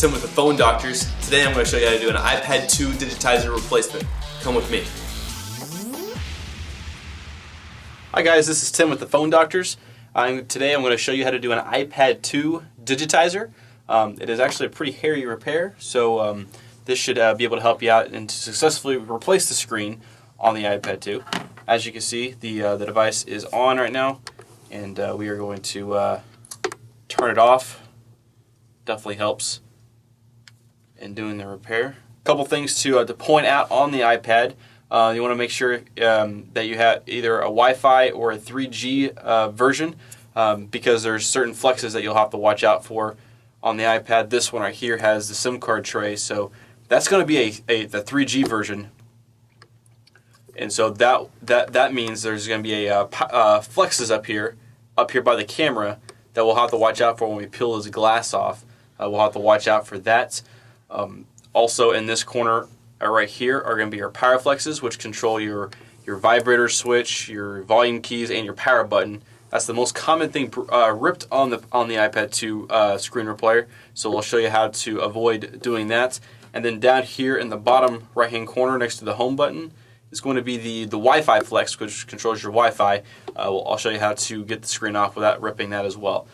Tim with the Phone Doctors. Today I'm going to show you how to do an iPad 2 Digitizer replacement. Come with me. Hi guys, this is Tim with the Phone Doctors. Today I'm going to show you how to do an iPad 2 Digitizer. It is actually a pretty hairy repair, so this should be able to help you out and to successfully replace the screen on the iPad 2. As you can see, the device is on right now, and we are going to turn it off. Definitely helps in doing the repair. A couple things to point out on the iPad. You want to make sure that you have either a Wi-Fi or a 3G version, because there's certain flexes that you'll have to watch out for on the iPad. This one right here has the SIM card tray, so that's going to be the 3G version, and so that means there's going to be a flexes up here by the camera that we'll have to watch out for when we peel this glass off. We'll have to watch out for that. Also in this corner right here are going to be your power flexes, which control your vibrator switch, your volume keys, and your power button. That's the most common thing ripped on the iPad 2 screen replayer. So we'll show you how to avoid doing that. And then down here in the bottom right hand corner next to the home button is going to be the Wi-Fi flex, which controls your Wi-Fi. I'll show you how to get the screen off without ripping that as well.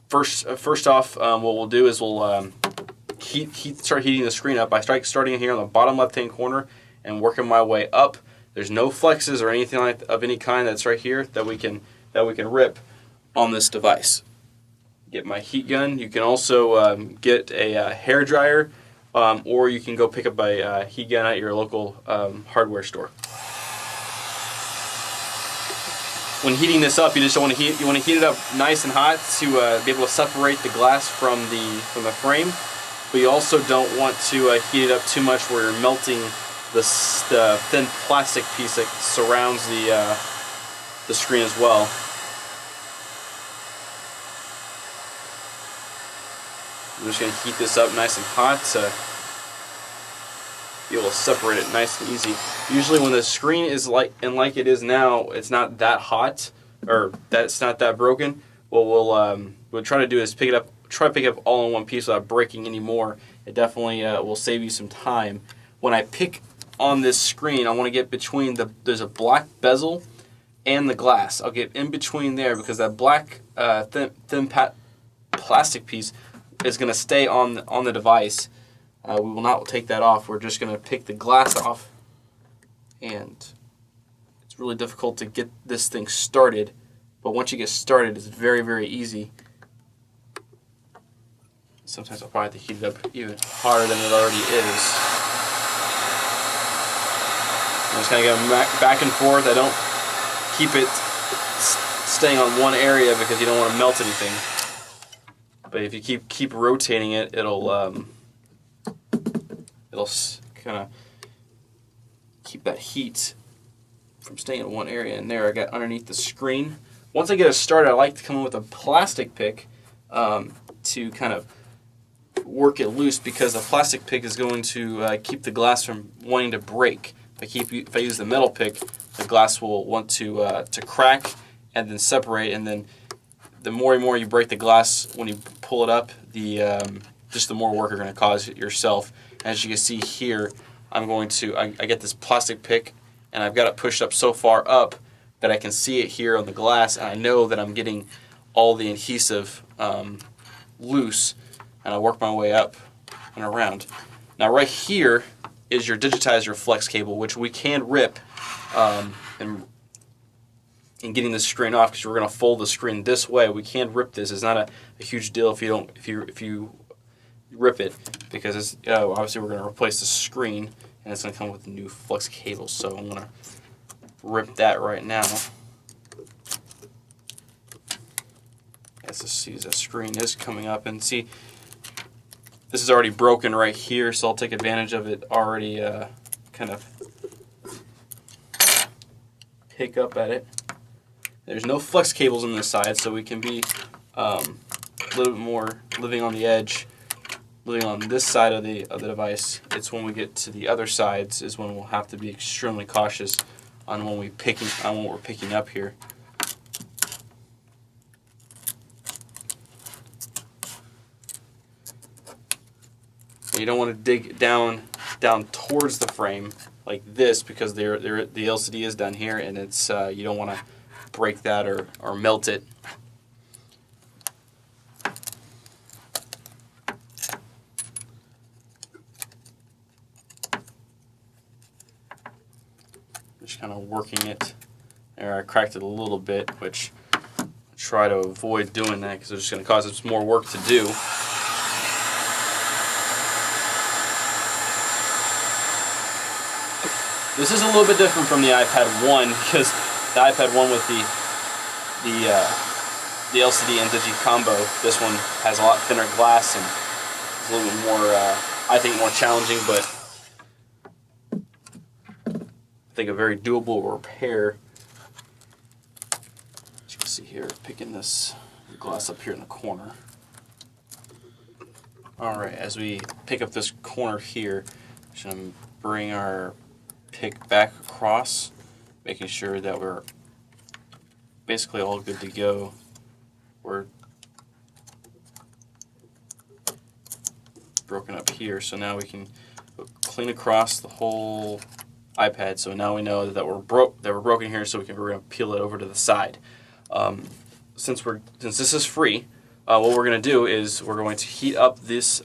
First off, what we'll do is we'll start heating the screen up. I starting here on the bottom left-hand corner and working my way up. There's no flexes or anything of any kind that's right here that we can rip on this device. Get my heat gun. You can also get a hair dryer, or you can go pick up a heat gun at your local hardware store. When heating this up, you just want to heat it up nice and hot to be able to separate the glass from the frame. But you also don't want to heat it up too much where you're melting the thin plastic piece that surrounds the screen as well. I'm just going to heat this up nice and hot to be able to separate it nice and easy. Usually when the screen is like it is now, it's not that hot, or that's not that broken. What we'll try to do is pick it up all in one piece without breaking any more. It definitely will save you some time. When I pick on this screen, I want to get between there's a black bezel and the glass. I'll get in between there because that black thin plastic piece is going to stay on the device. We will not take that off. We're just going to pick the glass off, and it's really difficult to get this thing started, but once you get started, it's very, very easy. Sometimes I'll probably have to heat it up even harder than it already is. I'm just kind of going back and forth. I don't keep it staying on one area because you don't want to melt anything. But if you keep rotating it, it'll kind of keep that heat from staying in one area. And there, I got underneath the screen. Once I get it started, I like to come in with a plastic pick to kind of work it loose, because the plastic pick is going to keep the glass from wanting to break. If I use the metal pick, the glass will want to crack and then separate, and then the more and more you break the glass when you pull it up, just the more work you're going to cause yourself. As you can see here, I get this plastic pick, and I've got it pushed up so far up that I can see it here on the glass, and I know that I'm getting all the adhesive loose, and I work my way up and around. Now right here is your Digitizer flex cable, which we can rip in getting this screen off, because we're going to fold the screen this way. We can rip this. It's not a huge deal if you rip it, because it's, obviously we're going to replace the screen, and it's going to come with a new flex cable. So I'm going to rip that right now. As the screen is coming up, and see, this is already broken right here, so I'll take advantage of it already kind of pick up at it. There's no flex cables on this side, so we can be a little bit more living on the edge, living on this side of the device. It's when we get to the other sides is when we'll have to be extremely cautious on when we're picking up here. you don't want to dig down towards the frame like this, because the LCD is down here, and it's you don't want to break that or melt it. Just kind of working it. There, I cracked it a little bit, which I try to avoid doing that because it's just going to cause us more work to do. This is a little bit different from the iPad 1, because the iPad 1 with the LCD and Digi combo, this one has a lot thinner glass and it's a little bit more, I think, more challenging, but I think a very doable repair. As you can see here, picking this glass up here in the corner. Alright, as we pick up this corner here, just going to bring our pick back across, making sure that we're basically all good to go. We're broken up here, so now we can clean across the whole iPad. So now we know that we're broken here, so we're going to peel it over to the side. Since this is free, what we're going to do is we're going to heat up this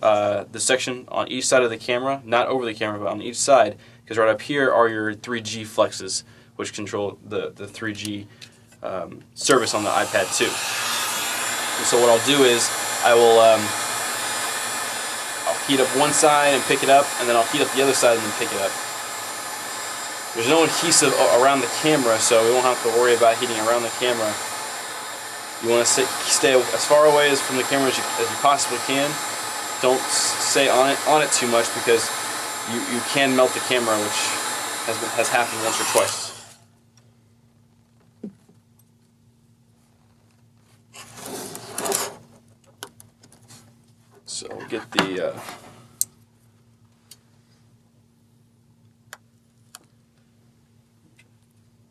section on each side of the camera, not over the camera, but on each side, because right up here are your 3G flexes, which control the 3G service on the iPad 2. And so what I'll do is I'll heat up one side and pick it up, and then I'll heat up the other side and then pick it up. There's no adhesive around the camera, so we won't have to worry about heating around the camera. You want to stay as far away from the camera as you possibly can. Don't stay on it too much, because you can melt the camera, which has happened once or twice. So we'll get the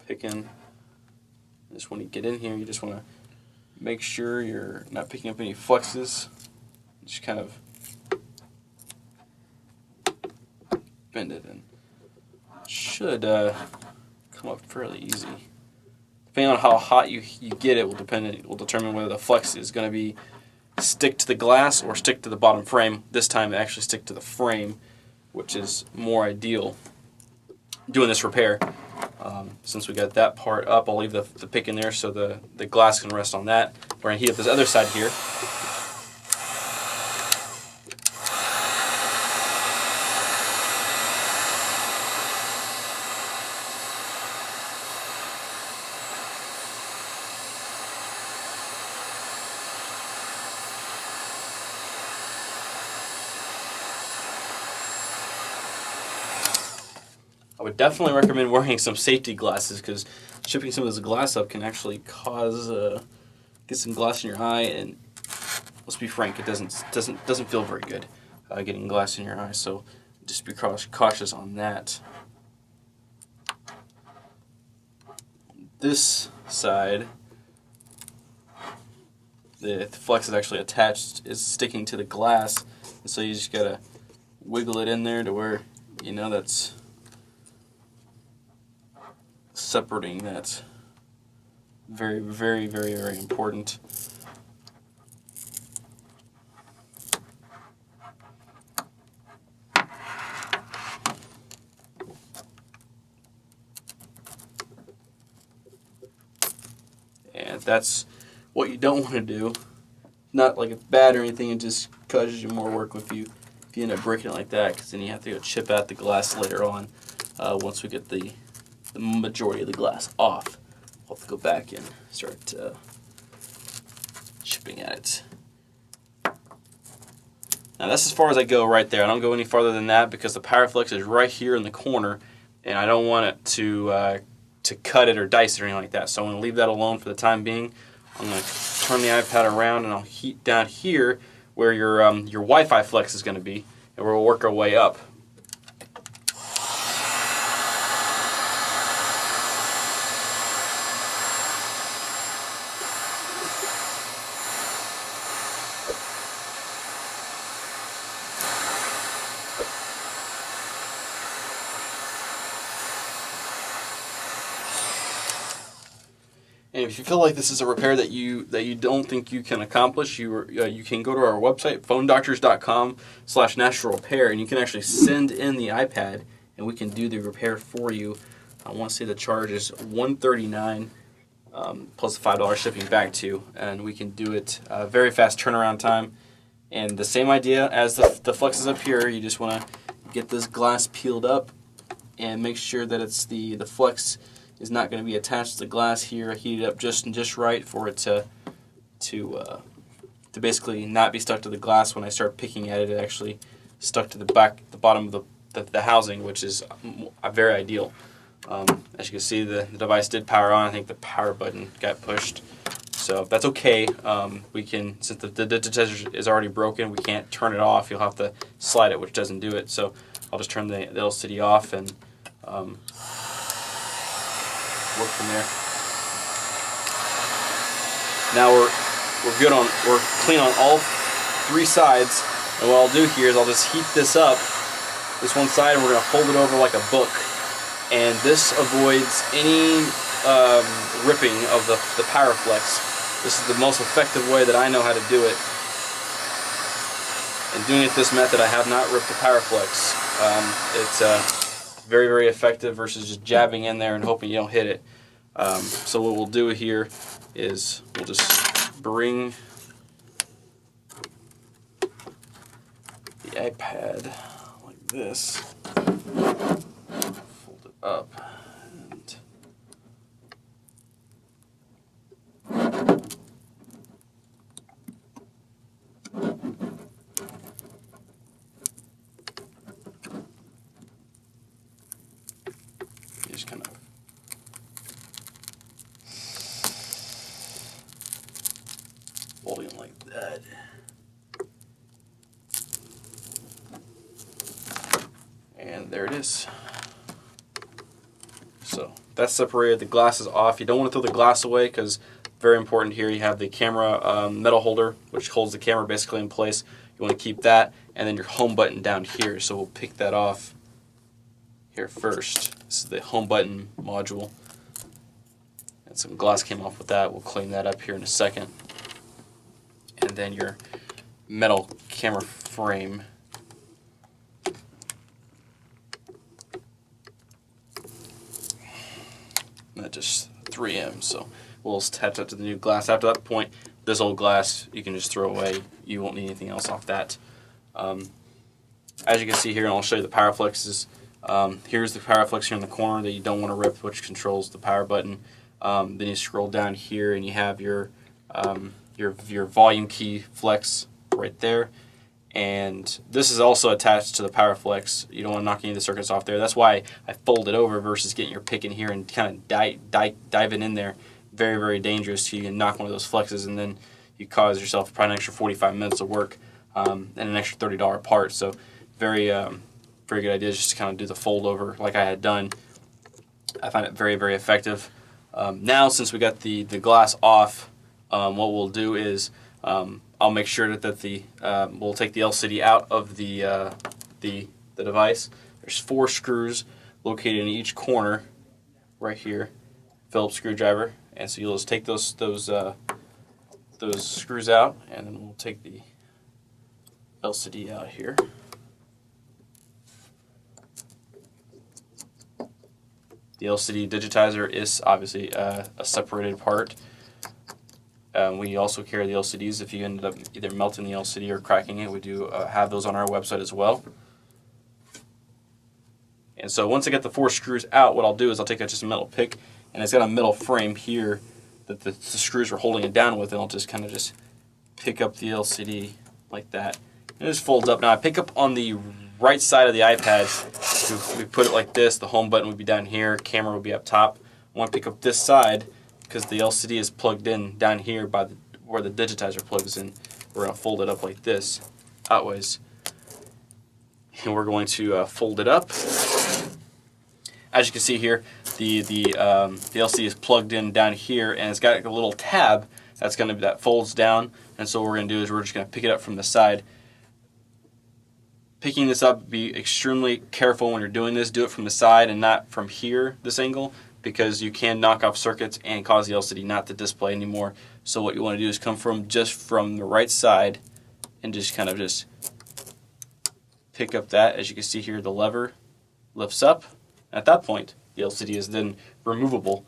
picking. Just when you get in here, you just want to make sure you're not picking up any flexes. Just kind of bend it, and it should come up fairly easy. Depending on how hot you get it will determine whether the flex is going to be stick to the glass or stick to the bottom frame. This time it actually stick to the frame, which is more ideal doing this repair. Since we got that part up, I'll leave the pick in there so the glass can rest on that. We're going to heat up this other side here. I would definitely recommend wearing some safety glasses, because chipping some of this glass up can actually cause get some glass in your eye, and let's be frank, it doesn't feel very good getting glass in your eye. So just be cautious on that. This side, the flex is actually attached, is sticking to the glass, and so you just gotta wiggle it in there to where you know that's separating. That's very, very, very, very important. And that's what you don't want to do. Not like it's bad or anything, it just causes you more work if you end up breaking it like that, because then you have to go chip out the glass later on once we get the majority of the glass off. I'll have to go back and start chipping at it. Now that's as far as I go right there. I don't go any farther than that, because the power flex is right here in the corner, and I don't want it to cut it or dice it or anything like that. So I'm going to leave that alone for the time being. I'm going to turn the iPad around, and I'll heat down here where your Wi-Fi flex is going to be, and we'll work our way up. And if you feel like this is a repair that you don't think you can accomplish, you can go to our website, phonedoctors.com/natural repair, and you can actually send in the iPad, and we can do the repair for you. I want to say the charge is $139 plus $5 shipping back to you, and we can do it very fast turnaround time. And the same idea as the flexes up here. You just want to get this glass peeled up and make sure that it's the flex is not going to be attached to the glass here. Heat it up just right for it to basically not be stuck to the glass. When I start picking at it, it actually stuck to the bottom of the housing, which is very ideal. As you can see, the device did power on. I think the power button got pushed, so that's okay. We can, since the digitizer is already broken, we can't turn it off. You'll have to slide it, which doesn't do it. So I'll just turn the LCD off and work from there. Now we're clean on all 3 sides, and what I'll do here is I'll just heat this up, this one side, and we're going to fold it over like a book, and this avoids any ripping of the PowerFlex. This is the most effective way that I know how to do it, and doing it this method, I have not ripped the PowerFlex. It's very, very effective versus just jabbing in there and hoping you don't hit it. So what we'll do here is we'll just bring the iPad like this, fold it up, and just kind of folding it like that. And there it is. So that's separated. The glass is off. You don't want to throw the glass away because very important here. You have the camera metal holder, which holds the camera basically in place. You want to keep that, and then your home button down here. So we'll pick that off here first. This is the home button module. And some glass came off with that. We'll clean that up here in a second. And then your metal camera frame. That just 3M, so we'll attach that to the new glass. After that point, this old glass you can just throw away. You won't need anything else off that. As you can see here, and I'll show you the power flexes. Here's the power flex here in the corner that you don't want to rip, which controls the power button. Then you scroll down here and you have your volume key flex right there. And this is also attached to the power flex. You don't want to knock any of the circuits off there. That's why I fold it over versus getting your pick in here and kind of diving in there. Very, very dangerous. You can knock one of those flexes and then you cause yourself probably an extra 45 minutes of work and an extra $30 part. So very, very good idea just to kind of do the fold over like I had done. I find it very, very effective. Now, since we got the glass off, what we'll do is I'll make sure that we'll take the LCD out of the device. There's 4 screws located in each corner right here, Phillips screwdriver, and so you'll just take those screws out, and then we'll take the LCD out here. The LCD digitizer is obviously a separated part. We also carry the LCDs if you ended up either melting the LCD or cracking it. We do have those on our website as well. And so once I get the 4 screws out, what I'll do is I'll take just a metal pick, and it's got a metal frame here that the screws are holding it down with, and I'll just kind of just pick up the LCD like that. And it just folds up. Now I pick up on the right side of the iPad. If we put it like this, the home button would be down here, camera would be up top. I want to pick up this side because the LCD is plugged in down here by where the digitizer plugs in. We're going to fold it up like this, outways. And we're going to fold it up. As you can see here, the LCD is plugged in down here, and it's got a little tab that folds down. And so what we're going to do is we're just going to pick it up from the side. Picking this up, be extremely careful when you're doing this. Do it from the side and not from here, this angle. because you can knock off circuits and cause the LCD not to display anymore. So what you want to do is come from the right side and just kind of just pick up that. As you can see here, the lever lifts up. At that point, the LCD is then removable,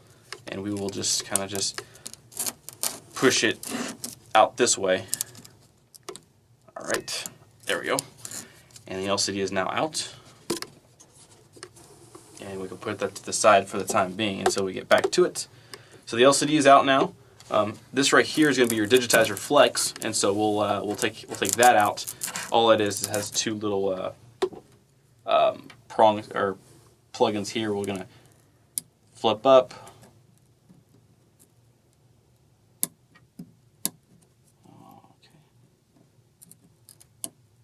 and we will just kind of just push it out this way. All right, there we go. And the LCD is now out. And we can put that to the side for the time being until we get back to it. So the LCD is out now. This right here is going to be your Digitizer Flex, and so we'll take that out. All it is, it has two little prongs or plugins here. We're going to flip up.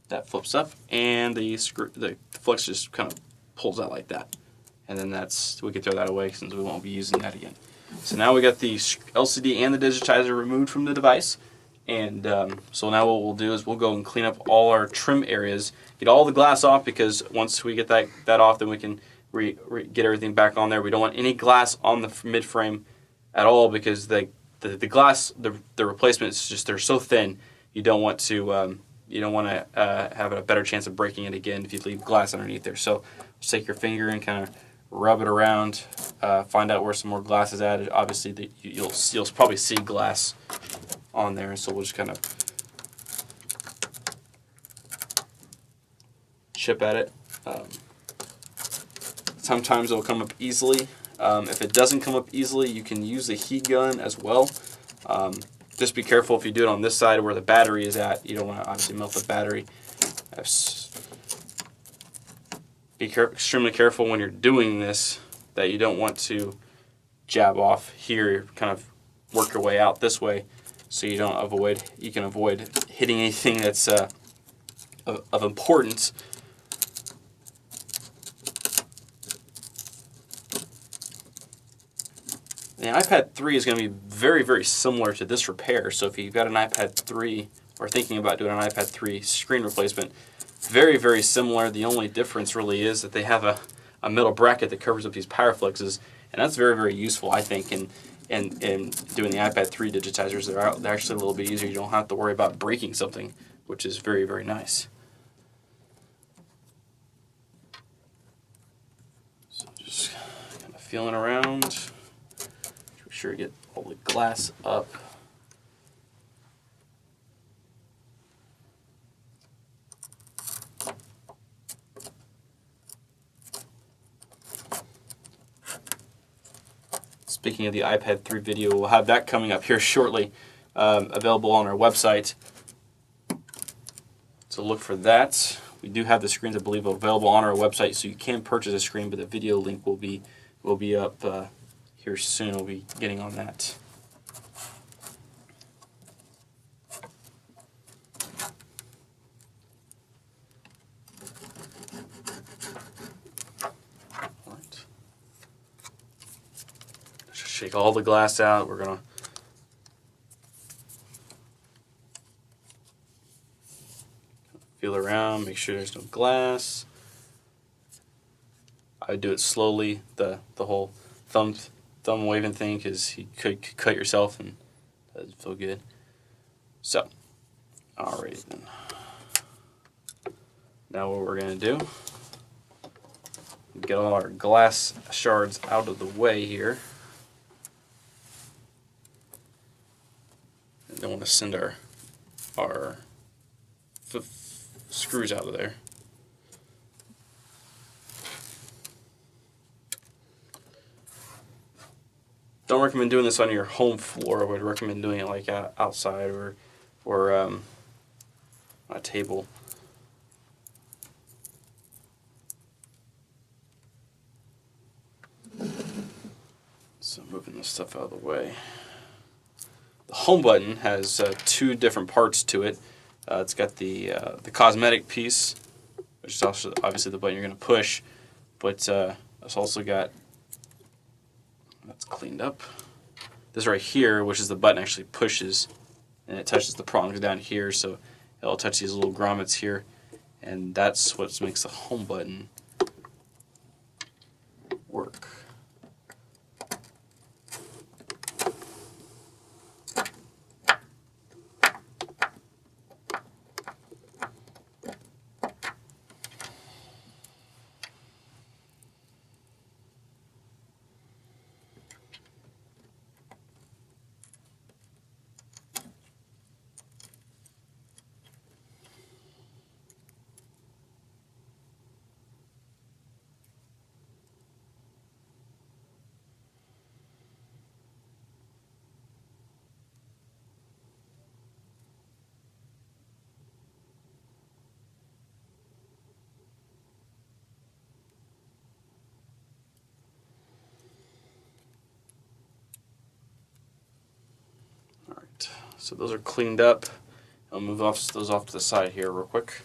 That flips up, and the flex just kind of pulls out like that. And then we can throw that away since we won't be using that again. So now we got the LCD and the Digitizer removed from the device. And so now what we'll do is we'll go and clean up all our trim areas, get all the glass off, because once we get that off, then we can get everything back on there. We don't want any glass on the mid frame at all, because the glass, the replacement is just, they're so thin. You don't want to have a better chance of breaking it again if you leave glass underneath there. So just take your finger and kind of rub it around, find out where some more glass is added. Obviously, you'll probably see glass on there, so we'll just kind of chip at it. Sometimes it will come up easily. If it doesn't come up easily, you can use the heat gun as well. Just be careful if you do it on this side where the battery is at. You don't want to obviously melt the battery. Be extremely careful when you're doing this, that you don't want to jab off here, kind of work your way out this way, so you can avoid hitting anything that's of importance. The iPad 3 is going to be very, very similar to this repair. So if you've got an iPad 3 or thinking about doing an iPad 3 screen replacement, very, very similar. The only difference really is that they have a metal bracket that covers up these power flexes, and that's very, very useful, I think, in doing the iPad 3 digitizers. They're actually a little bit easier. You don't have to worry about breaking something, which is very, very nice. So just kind of feeling around. Make sure you get all the glass up. Speaking of the iPad 3 video, we'll have that coming up here shortly, available on our website. So look for that. We do have the screens, I believe, available on our website, so you can purchase a screen, but the video link will be up here soon. We'll be getting on that. Shake all the glass out. We're going to feel around, make sure there's no glass. I do it slowly, the whole thumb waving thing, because you could cut yourself and it doesn't feel good. So, alright then. Now what we're going to do, get all our glass shards out of the way here. Don't want to send our screws out of there. Don't recommend doing this on your home floor. I would recommend doing it like outside or on a table. So moving this stuff out of the way. The home button has two different parts to it. It's got the cosmetic piece, which is also obviously the button you're going to push, but it's also got, that's cleaned up, this right here, which is the button actually pushes, and it touches the prongs down here, so it'll touch these little grommets here, and that's what makes the home button work. So those are cleaned up. I'll move those off to the side here real quick.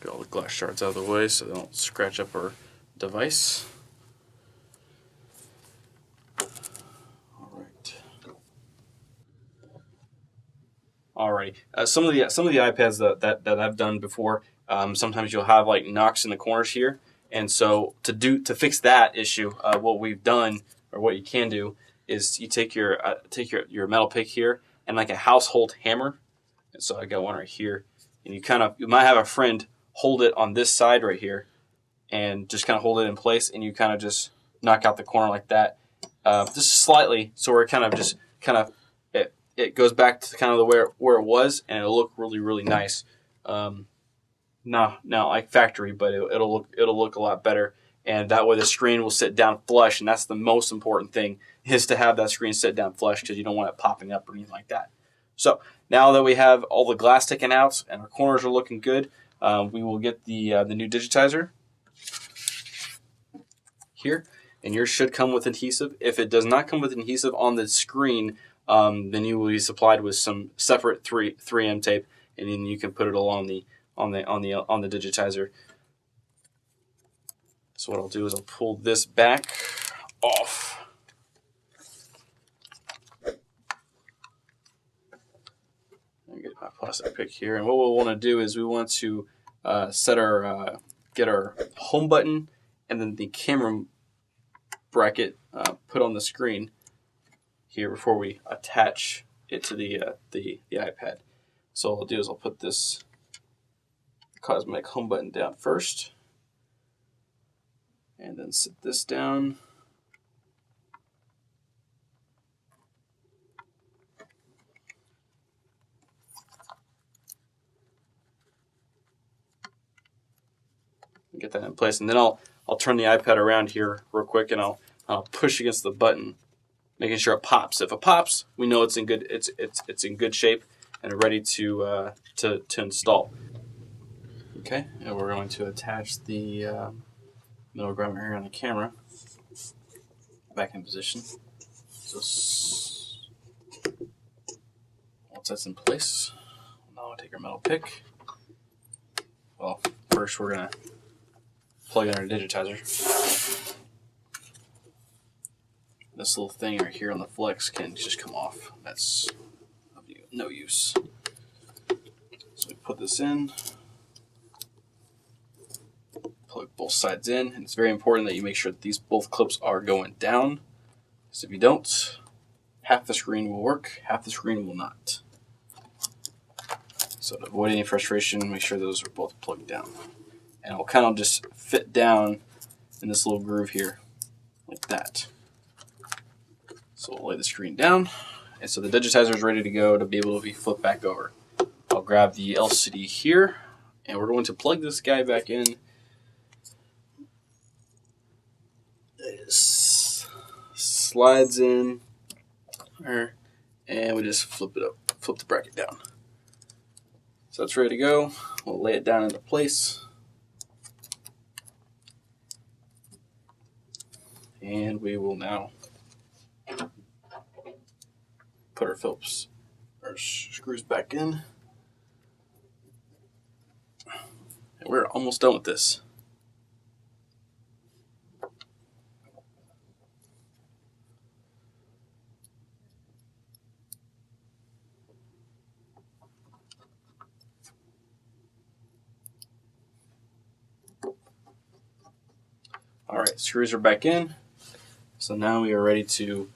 Get all the glass shards out of the way so they don't scratch up our device. Alrighty. Some of the iPads that I've done before, sometimes you'll have like knocks in the corners here, and so to fix that issue, what we've done or what you can do is you take your metal pick here and like a household hammer, and so I got one right here, and you might have a friend hold it on this side right here, and just kind of hold it in place, and you kind of just knock out the corner like that, just slightly, so we're kind of it goes back to kind of where it was, and it'll look really, really nice. Not like factory, but it'll look a lot better, and that way the screen will sit down flush, and that's the most important thing, is to have that screen sit down flush, because you don't want it popping up or anything like that. So now that we have all the glass taken out and our corners are looking good, we will get the new Digitizer here, and yours should come with adhesive. If it does not come with adhesive on the screen, then you will be supplied with some separate 3M tape, and then you can put it along on the Digitizer. So what I'll do is I'll pull this back off. Let me get my plastic pick here, and what we'll want to do is we want to get our home button and then the camera bracket put on the screen here before we attach it to the iPad. So what I'll do is I'll put this cosmetic home button down first, and then sit this down. Get that in place, and then I'll turn the iPad around here real quick, and I'll push against the button, making sure it pops. If it pops, we know it's in good shape and ready to install. Okay, and we're going to attach the middle grommet here on the camera back in position. So once that's in place, now I'll take our metal pick. Well, first we're gonna plug in our Digitizer. This little thing right here on the flex can just come off. That's of no use. So we put this in, plug both sides in, and it's very important that you make sure that both clips are going down. Because if you don't, half the screen will work, half the screen will not. So to avoid any frustration, make sure those are both plugged down. And it'll kind of just fit down in this little groove here, like that. So we'll lay the screen down, and so the Digitizer is ready to go to be able to be flipped back over. I'll grab the LCD here, and we're going to plug this guy back in. It slides in there, and we just flip it up, flip the bracket down. So it's ready to go. We'll lay it down into place. And we will now put our screws back in. And we're almost done with this. All right, screws are back in. So now we are ready to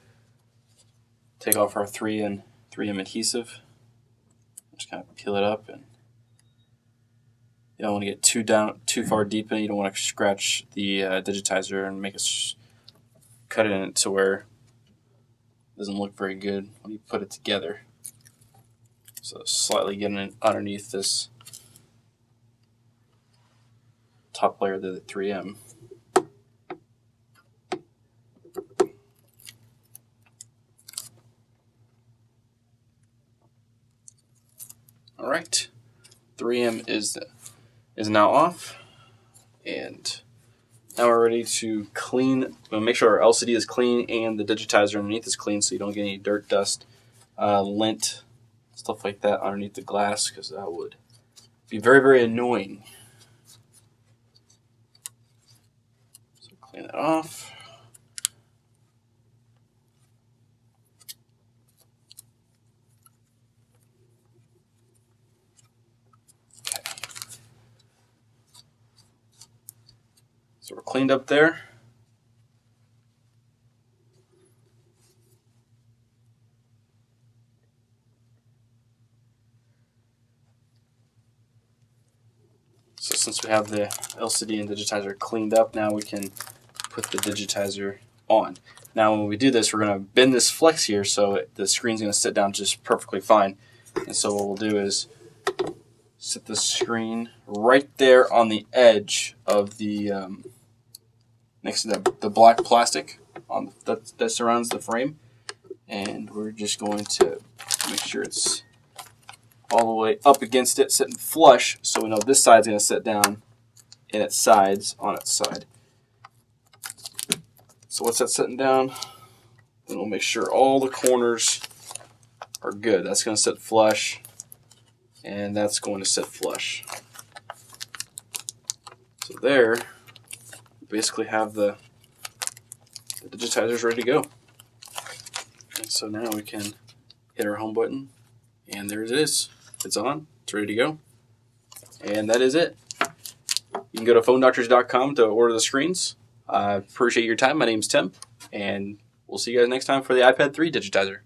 take off our 3M adhesive. Just kind of peel it up, and you don't want to get too far deep in it. You don't want to scratch the Digitizer and make it cut it in to where it doesn't look very good when you put it together. So slightly getting it underneath this top layer of the 3M. All right, 3M is now off, and Now we're ready to clean. We'll make sure our LCD is clean and the digitizer underneath is clean, so you don't get any dirt, dust, lint, stuff like that underneath the glass, because that would be very, very annoying. So clean that off. So we're cleaned up there. So since we have the LCD and digitizer cleaned up, now we can put the digitizer on. Now when we do this, we're going to bend this flex here so the screen's going to sit down just perfectly fine. And so what we'll do is set the screen right there on the edge of the next to the black plastic on that surrounds the frame, and we're just going to make sure it's all the way up against it, sitting flush, so we know this side's going to sit down in its sides on its side. So once that's sitting down, then we'll make sure all the corners are good. That's going to sit flush, and that's going to sit flush. So there, we basically have the digitizers ready to go. And so now we can hit our home button, and there it is. It's on. It's ready to go. And that is it. You can go to phonedoctors.com to order the screens. I appreciate your time. My name's Tim, and we'll see you guys next time for the iPad 3 digitizer.